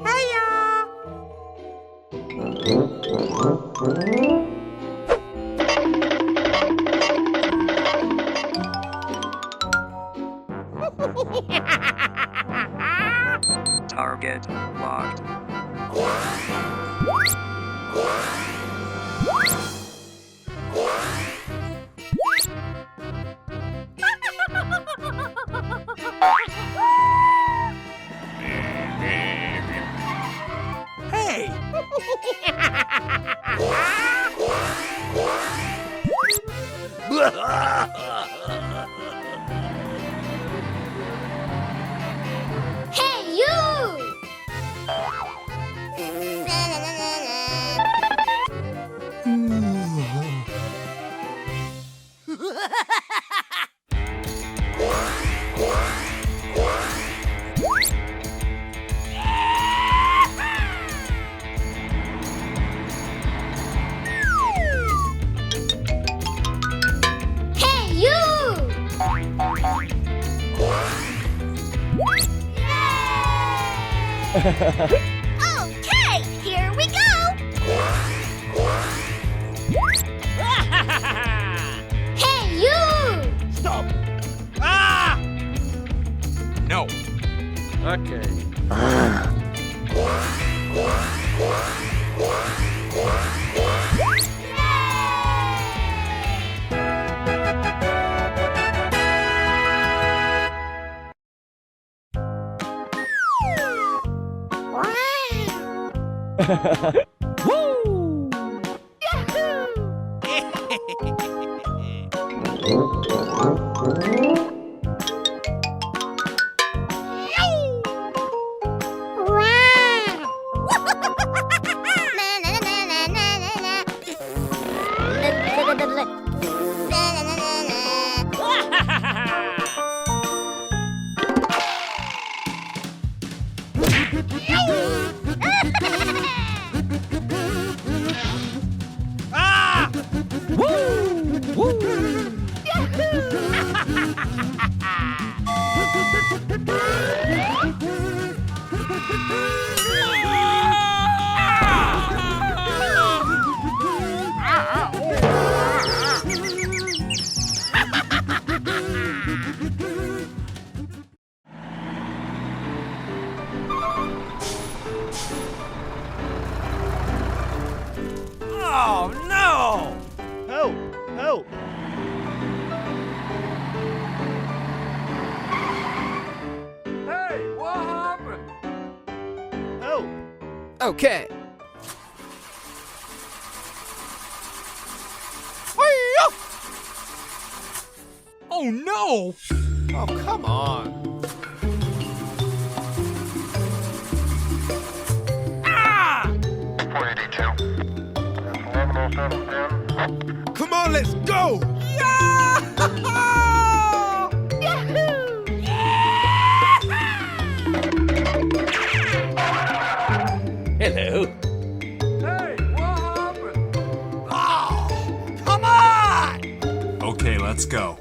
Hiya! Target locked. Hey! Hey, you! Hey, you! Okay, here we go! Hey, you! Stop! Ah! No. Okay. Woo! Ah! Woo! Woo! Oh no! Help! Help! Hey, what happened? Help! Okay. Hiya! Oh no! Oh, come on! Ah! 482. That's 1107 10. Come on, let's go! Hello. Hey, what happened? Oh, come on! Okay, let's go.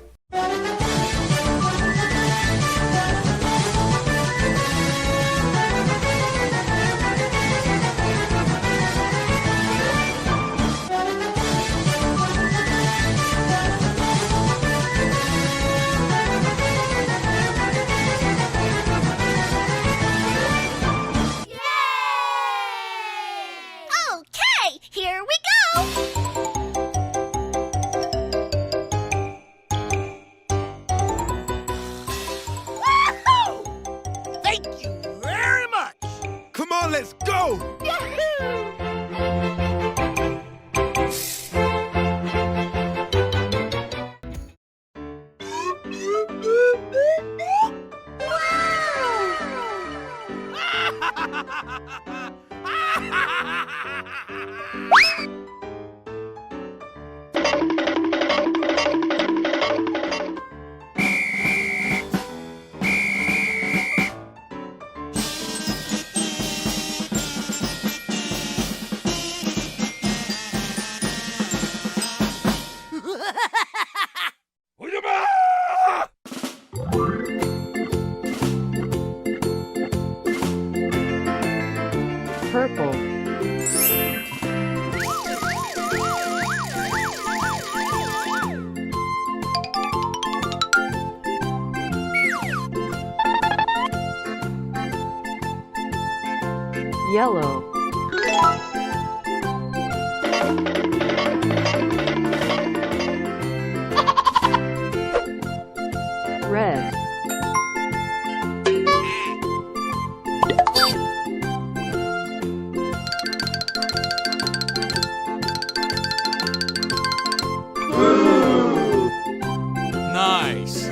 Okay, here we go! Woohoo! Thank you very much! Come on, let's go! yellow, red, Nice.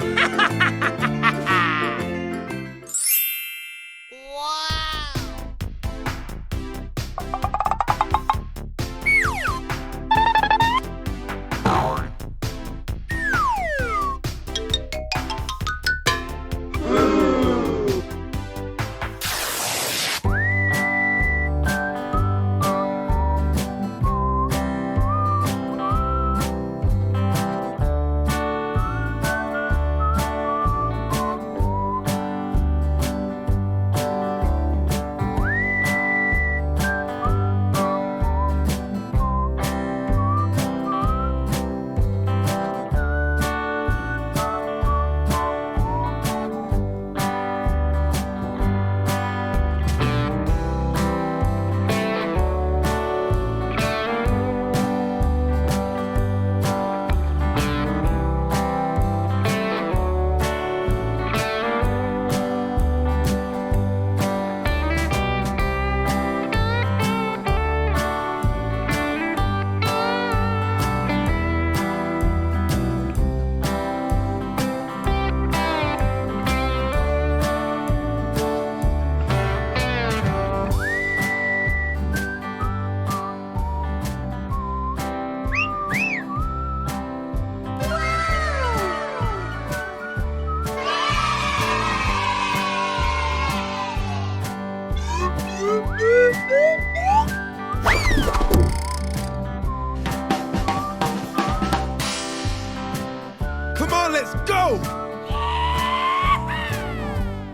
Come on, let's go!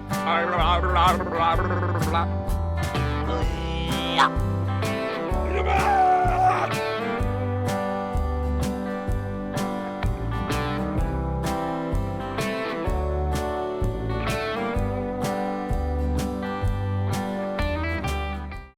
Blah, blah, blah, blah, blah.